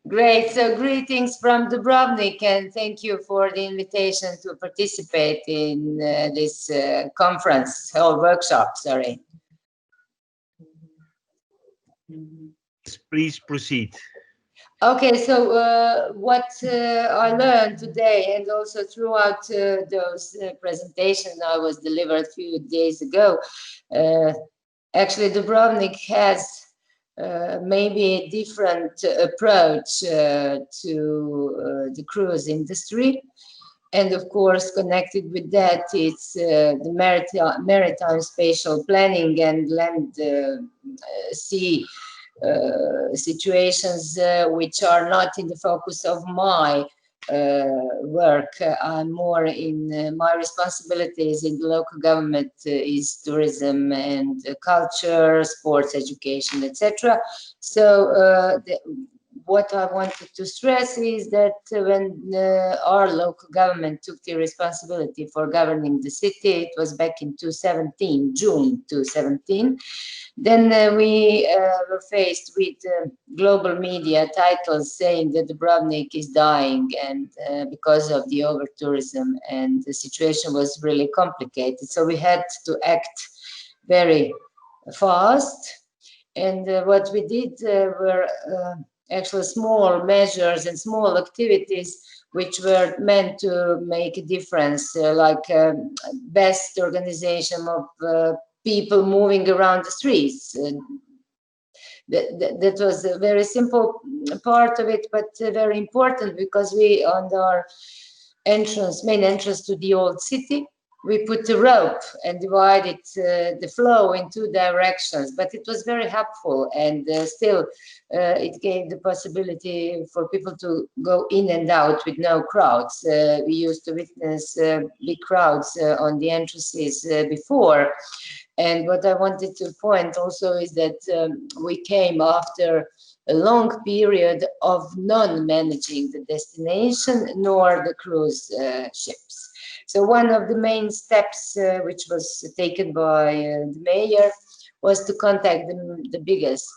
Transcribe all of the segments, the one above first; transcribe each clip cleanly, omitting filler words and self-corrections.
Great. So greetings from Dubrovnik, and thank you for the invitation to participate in this conference or workshop. Sorry. Please proceed. Okay, so what I learned today, and also throughout those presentations I was delivered a few days ago, actually Dubrovnik has maybe a different approach to the cruise industry. And of course, connected with that, it's the maritime spatial planning and land sea situations which are not in the focus of my work. I'm more in my responsibilities in the local government is tourism and culture, sports, education, etc. So what I wanted to stress is that when our local government took the responsibility for governing the city, it was back in 2017, June 2017. Then we were faced with global media titles saying that Dubrovnik is dying and because of the over tourism, and the situation was really complicated. So we had to act very fast. And what we did were actual small measures and small activities which were meant to make a difference, like best organization of people moving around the streets. That was a very simple part of it, but very important, because we, on our main entrance to the old city, we put a rope and divided the flow in two directions, but it was very helpful, and still it gave the possibility for people to go in and out with no crowds. We used to witness big crowds on the entrances before. And what I wanted to point also is that we came after a long period of non-managing the destination nor the cruise ships. So one of the main steps which was taken by the mayor was to contact the biggest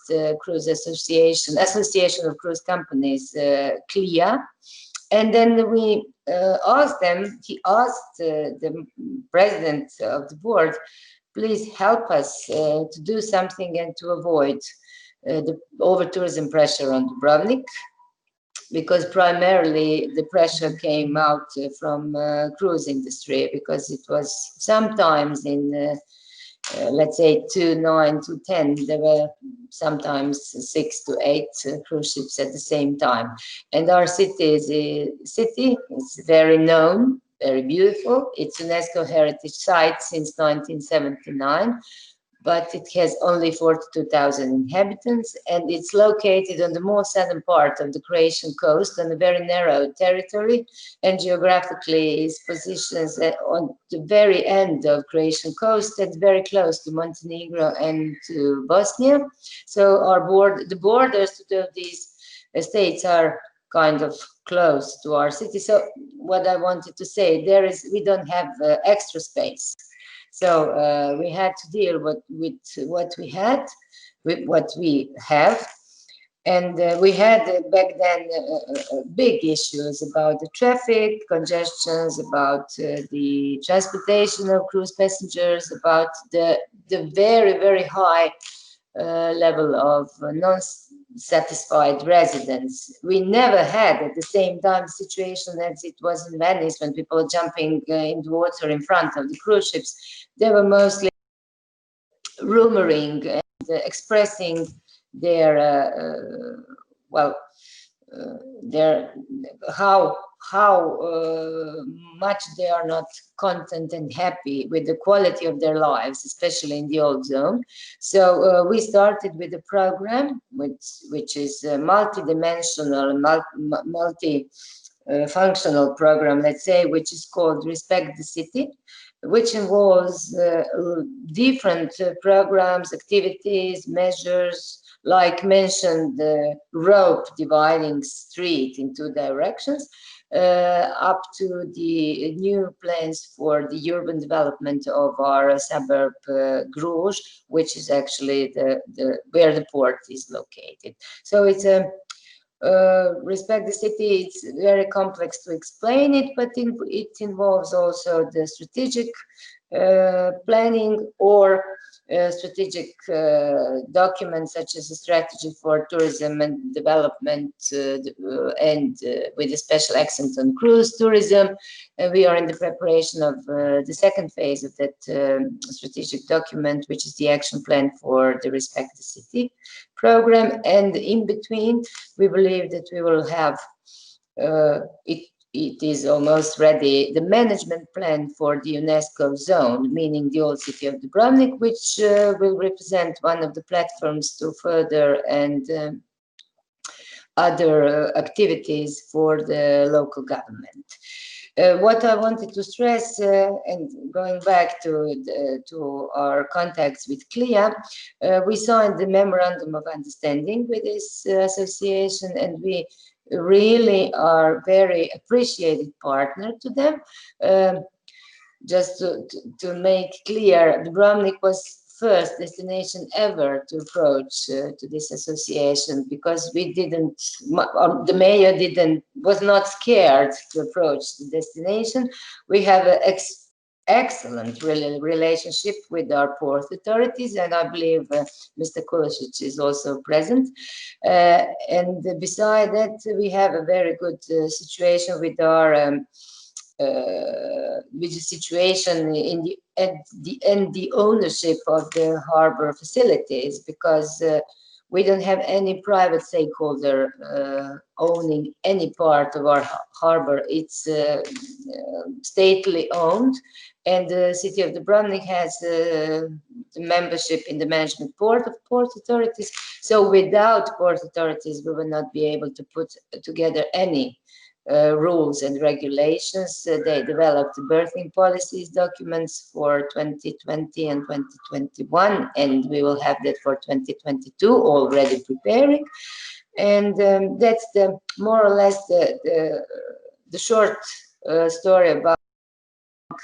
cruise association of cruise companies, CLIA. And then we asked them, he asked the president of the board, please help us to do something and to avoid the over-tourism pressure on Dubrovnik, because primarily the pressure came out from cruise industry, because it was sometimes in, let's say, 2009 to 2010, there were sometimes 6 to 8 cruise ships at the same time. And our city is very known, very beautiful. It's UNESCO heritage site since 1979. But it has only 42,000 inhabitants, and it's located on the more southern part of the Croatian coast on a very narrow territory, and geographically is positioned on the very end of Croatian coast and very close to Montenegro and to Bosnia. So the borders to these states are kind of close to our city. So what I wanted to say there is, we don't have extra space. So we had to deal with what we had, with what we have. And we had back then big issues about the traffic, congestions, about the transportation of cruise passengers, about the very, very high level of non-satisfied residents. We never had at the same time situation as it was in Venice, when people were jumping in the water in front of the cruise ships. They were mostly rumoring and expressing their their how much they are not content and happy with the quality of their lives, especially in the old zone. So we started with a program which is a multi-dimensional, multi-functional program, let's say, which is called Respect the City, which involves different programs, activities, measures, like mentioned, the rope dividing street in two directions, up to the new plans for the urban development of our suburb Gruž, which is actually where the port is located. So it's a Respect the city, it's very complex to explain it, but it involves also the strategic planning or strategic documents such as a strategy for tourism and development and with a special accent on cruise tourism. We are in the preparation of the second phase of that strategic document, which is the action plan for the Respect the City program. And in between, we believe that we will have it is almost ready, the management plan for the UNESCO zone, meaning the old city of Dubrovnik, which will represent one of the platforms to further and other activities for the local government. What I wanted to stress, and going back to our contacts with CLIA, we signed the memorandum of understanding with this association, and we really are very appreciated partner to them. Just to make clear, Dubrovnik was first destination ever to approach to this association, because we didn't, the mayor was not scared to approach the destination. We have an excellent relationship with our port authorities, and I believe Mr. Kulasic is also present. And beside that, we have a very good situation with our with the situation in the ownership of the harbor facilities, because we don't have any private stakeholder owning any part of our harbor. It's stately owned, and the city of Dubrovnik has the membership in the management board of port authorities. So without port authorities, we will not be able to put together any rules and regulations. They developed berthing policies documents for 2020 and 2021, and we will have that for 2022 already preparing. And that's the more or less the short story about the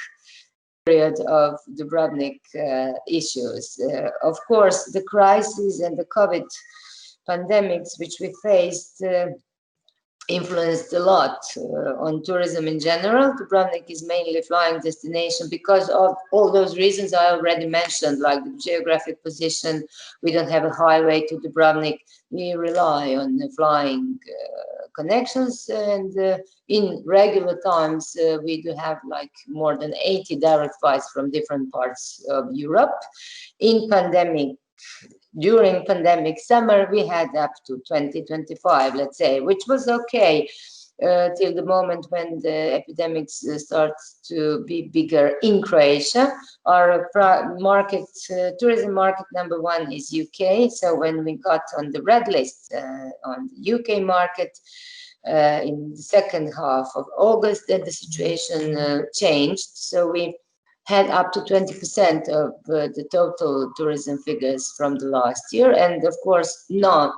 period of Dubrovnik issues. Of course, the crisis and the COVID pandemics which we faced influenced a lot on tourism in general. Dubrovnik is mainly a flying destination because of all those reasons I already mentioned, like the geographic position. We don't have a highway to Dubrovnik. We rely on the flying connections, and in regular times we do have like more than 80 direct flights from different parts of Europe. During pandemic summer, we had up to 2025, let's say, which was okay till the moment when the epidemics starts to be bigger in Croatia. Our tourism market number one is UK. So when we got on the red list on the UK market in the second half of August, then the situation changed. So we had up to 20% of the total tourism figures from the last year, and of course no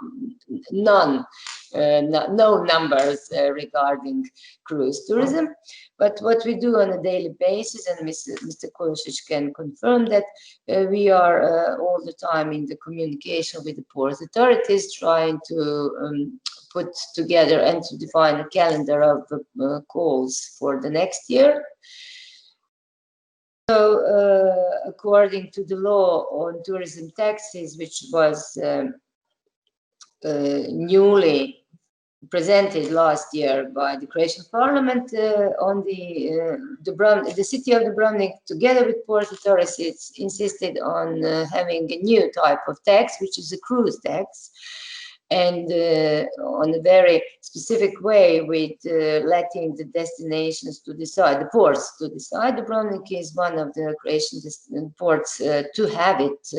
numbers regarding cruise tourism. But what we do on a daily basis, and Mr. Kulasic can confirm that, we are all the time in the communication with the port authorities, trying to put together and to define a calendar of calls for the next year. So, according to the law on tourism taxes, which was newly presented last year by the Croatian Parliament, on the city of Dubrovnik, together with port authorities, insisted on having a new type of tax, which is a cruise tax. And on a very specific way, with letting the destinations to decide, the ports to decide. Dubrovnik is one of the Croatian ports to have it,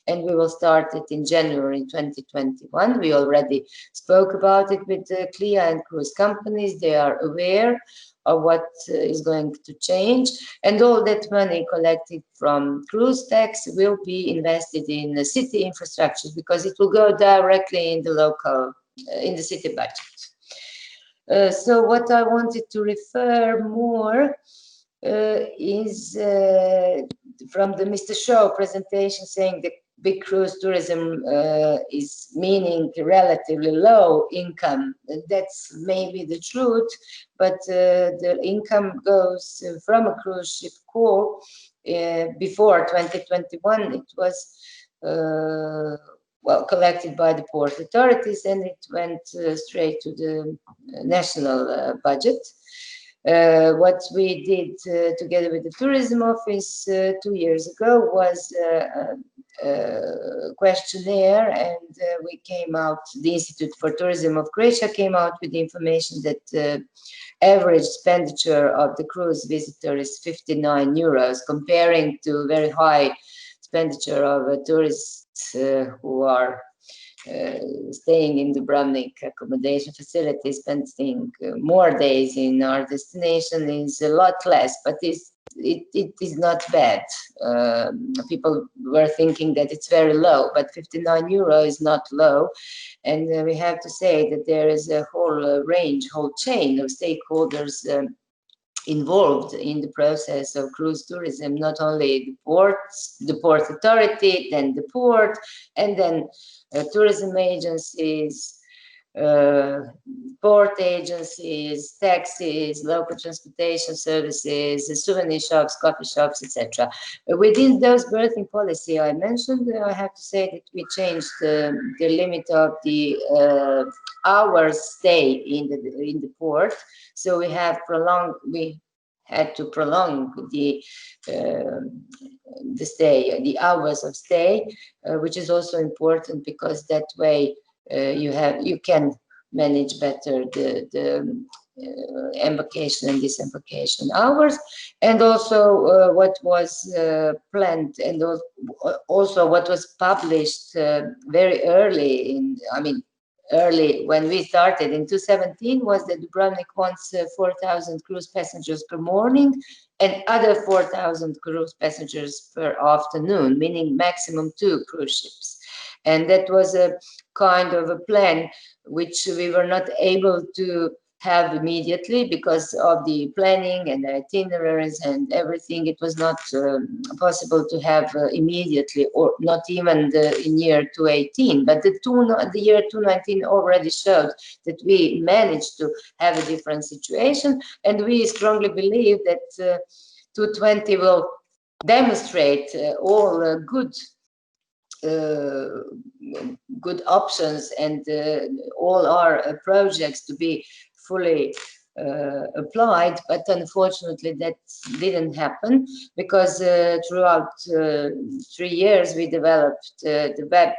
and we will start it in January 2021. We already spoke about it with CLIA and cruise companies. They are aware of what is going to change, and all that money collected from cruise tax will be invested in the city infrastructure, because it will go directly in the local, in the city budget. So what I wanted to refer more is from the Mr. Shaw presentation, saying big cruise tourism is meaning relatively low income. That's maybe the truth, but the income goes from a cruise ship call. Before 2021, it was well collected by the port authorities, and it went straight to the national budget. What we did together with the tourism office 2 years ago was a questionnaire, and we came out, the Institute for Tourism of Croatia came out with the information that average expenditure of the cruise visitor is 59 euros, comparing to very high expenditure of tourists who are staying in Dubrovnik accommodation facility, spending more days in our destination is a lot less, but it is not bad. People were thinking that it's very low, but 59 euro is not low. And we have to say that there is a whole range, whole chain of stakeholders involved in the process of cruise tourism, not only the ports, the port authority, then the port, and then tourism agencies, port agencies, taxis, local transportation services, souvenir shops, coffee shops, etc. Within those berthing policy I mentioned, I have to say that we changed the limit of the hours stay in the port. So we had to prolong the stay, the hours of stay, which is also important because that way you can manage better the embarkation and disembarkation hours, and also what was planned, and also what was published very early early when we started in 2017 was that Dubrovnik wants 4,000 cruise passengers per morning and other 4,000 cruise passengers per afternoon, meaning maximum 2 cruise ships. And that was a kind of a plan which we were not able to have immediately because of the planning and the itineraries and everything. It was not possible to have immediately, or not even in year 2018. But the year 2019 already showed that we managed to have a different situation, and we strongly believe that 2020 will demonstrate all good options and all our projects to be fully applied, but unfortunately that didn't happen because throughout 3 years we developed the web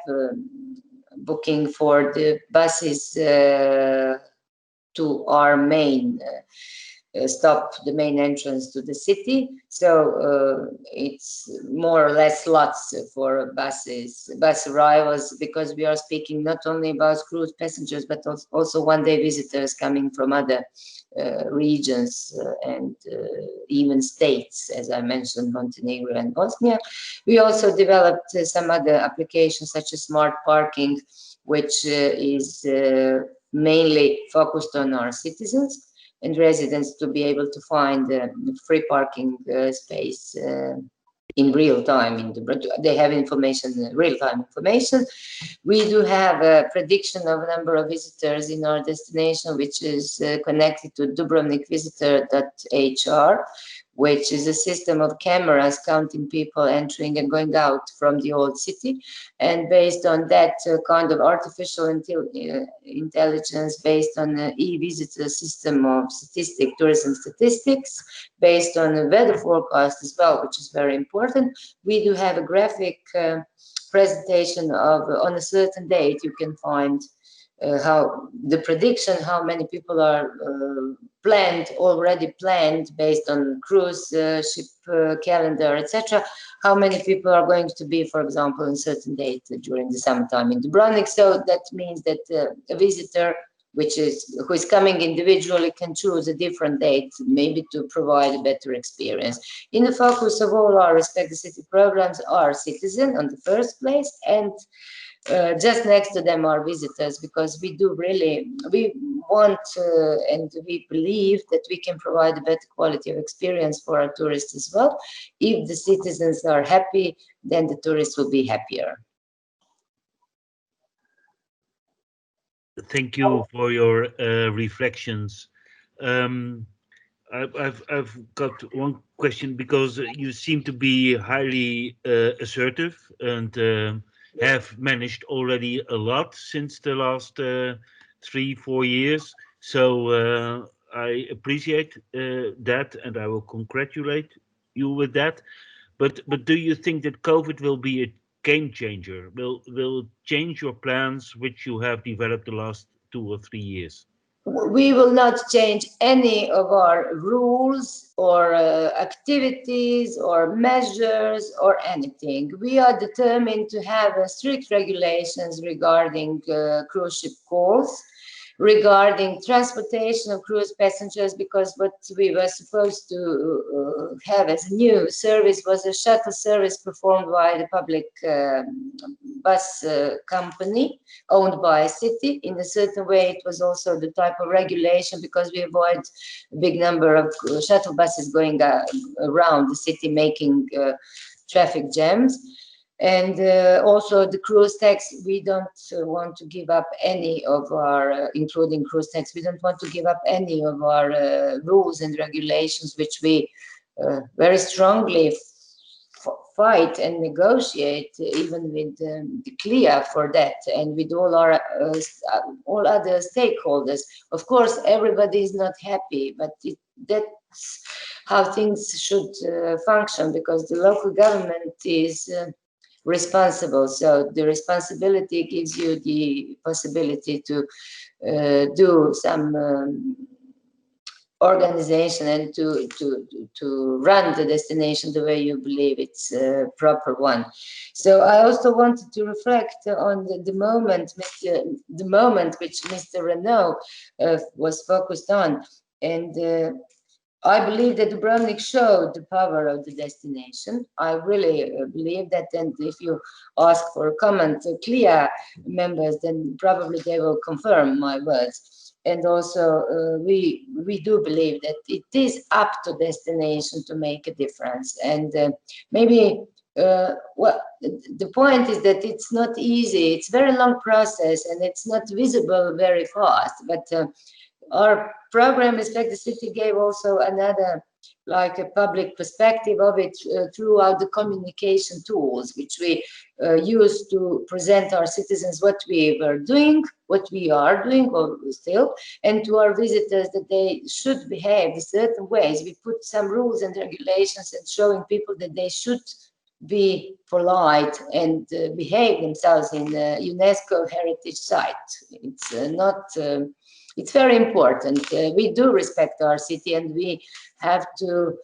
booking for the buses to our main stop, the main entrance to the city. So it's more or less slots for bus arrivals, because we are speaking not only about cruise passengers, but also one-day visitors coming from other regions and even states, as I mentioned, Montenegro and Bosnia. We also developed some other applications such as smart parking, which is mainly focused on our citizens and residents to be able to find free parking space in real time. They have information, real-time information. We do have a prediction of a number of visitors in our destination, which is connected to dubrovnikvisitor.hr, which is a system of cameras counting people entering and going out from the old city. And based on that kind of artificial intelligence, based on the e-visitor system of tourism statistics, based on the weather forecast as well, which is very important, we do have a graphic presentation of on a certain date you can find how the prediction, how many people are already planned based on cruise ship calendar, etc. How many people are going to be, for example, on a certain date during the summertime in Dubrovnik. So that means that a visitor who is coming individually can choose a different date, maybe to provide a better experience. In the focus of all our Respect the City programs are citizens on the first place, and just next to them are visitors, because we want and we believe that we can provide a better quality of experience for our tourists as well. If the citizens are happy, then the tourists will be happier. Thank you for your reflections. Um, I've got one question because you seem to be highly assertive and have managed already a lot since the last 3, 4 years. So I appreciate that, and I will congratulate you with that. But do you think that COVID will be a game changer? Will it change your plans which you have developed the last 2 or 3 years? We will not change any of our rules or activities or measures or anything. We are determined to have strict regulations regarding cruise ship calls, regarding transportation of cruise passengers, because what we were supposed to have as a new service was a shuttle service performed by the public bus company owned by a city. In a certain way, it was also the type of regulation because we avoid a big number of shuttle buses going around the city making traffic jams. And also the cruise tax, we don't want to give up any of our, including cruise tax, we don't want to give up any of our rules and regulations, which we very strongly fight and negotiate, even with the CLIA for that, and with all other stakeholders. Of course, everybody is not happy, but that's how things should function, because the local government is responsible. So the responsibility gives you the possibility to do some organization and to run the destination the way you believe it's a proper one. So I also wanted to reflect on the moment, the moment which Mr. Renault was focused on, and I believe that Dubrovnik showed the power of the destination. I really believe that, and if you ask for a comment to CLIA members, then probably they will confirm my words. And also, we do believe that it is up to destination to make a difference. And maybe, well, the point is that it's not easy. It's a very long process, and it's not visible very fast. But our program, Respect the City, gave also another, like a public perspective of it throughout the communication tools, which we use to present our citizens what we were doing, what we are doing, or still, and to our visitors that they should behave in certain ways. We put some rules and regulations and showing people that they should be polite and behave themselves in a UNESCO heritage site. It's not it's very important. We do respect our city, and we have to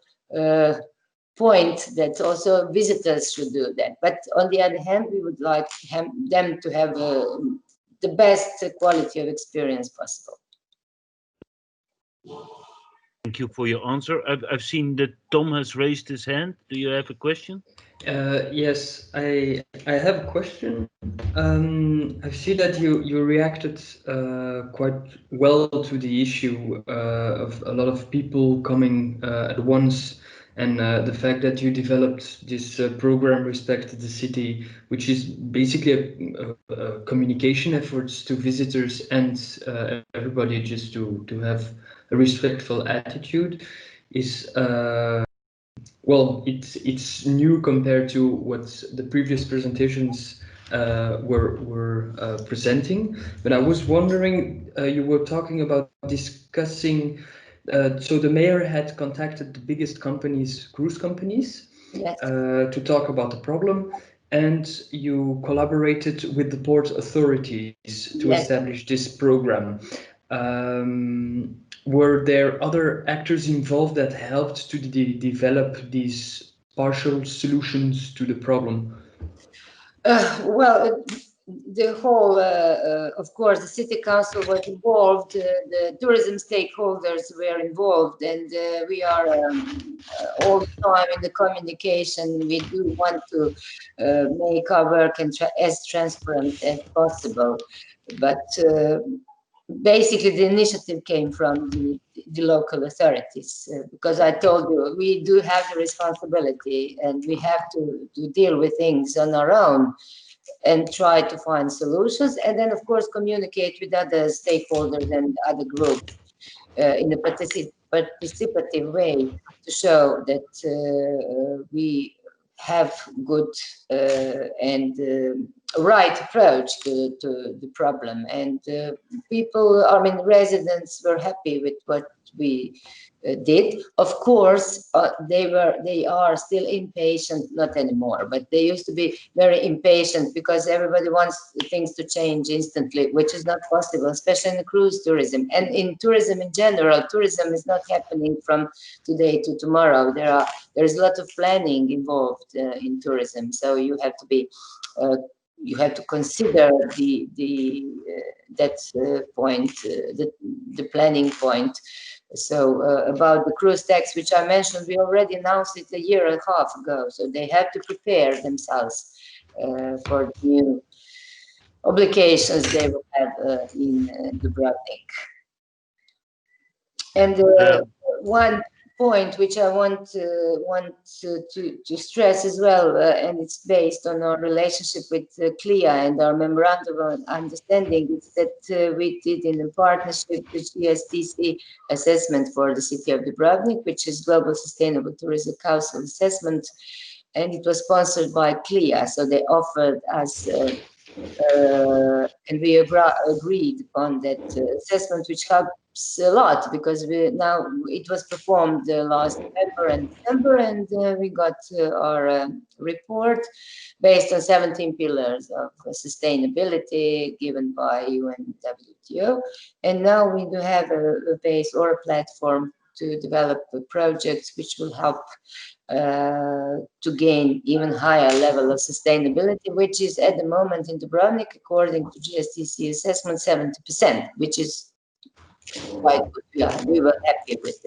point that also visitors should do that. But on the other hand, we would like them to have the best quality of experience possible. Thank you for your answer. I've seen that Tom has raised his hand. Do you have a question? Yes, I have a question. I see that you reacted quite well to the issue of a lot of people coming at once, and the fact that you developed this program Respect the City, which is basically a communication efforts to visitors and everybody, just to have a respectful attitude, is well, it's new compared to what the previous presentations were presenting. But I was wondering, you were talking about discussing. So the mayor had contacted the biggest companies, cruise companies, Yes. to talk about the problem, and you collaborated with the port authorities to Yes. establish this program. Were there other actors involved that helped to develop these partial solutions to the problem? Well, the whole, of course, the city council was involved, the tourism stakeholders were involved, and we are all the time in the communication. We do want to make our work as transparent as possible, but basically the initiative came from the local authorities, because I told you we do have the responsibility and we have to deal with things on our own. and try to find solutions, and then of course communicate with other stakeholders and other groups in a participative way to show that we have good and right approach to the problem. And people, I mean, residents were happy with what we did. Of course, they are still impatient, not anymore, but they used to be very impatient because everybody wants things to change instantly, which is not possible, especially in the cruise tourism and in tourism in general. Tourism is not happening from today to tomorrow. There's a lot of planning involved in tourism, so you have to be you have to consider that point, the planning point. So about the cruise tax, which I mentioned, we already announced it a year and a half ago. So they have to prepare themselves for the new obligations they will have in Dubrovnik. And one point which I want to stress as well, and it's based on our relationship with CLIA and our memorandum of understanding, is that we did in a partnership with GSTC assessment for the city of Dubrovnik, which is Global Sustainable Tourism Council assessment, and it was sponsored by CLIA. So they offered us. And we agreed upon that assessment, which helps a lot because it was performed last November and December, and we got our report based on 17 pillars of sustainability given by UN WTO. And now we do have a base or a platform to develop projects which will help to gain even higher level of sustainability, which is at the moment in Dubrovnik, according to GSTC assessment, 70%, which is quite good. Yeah, we were happy with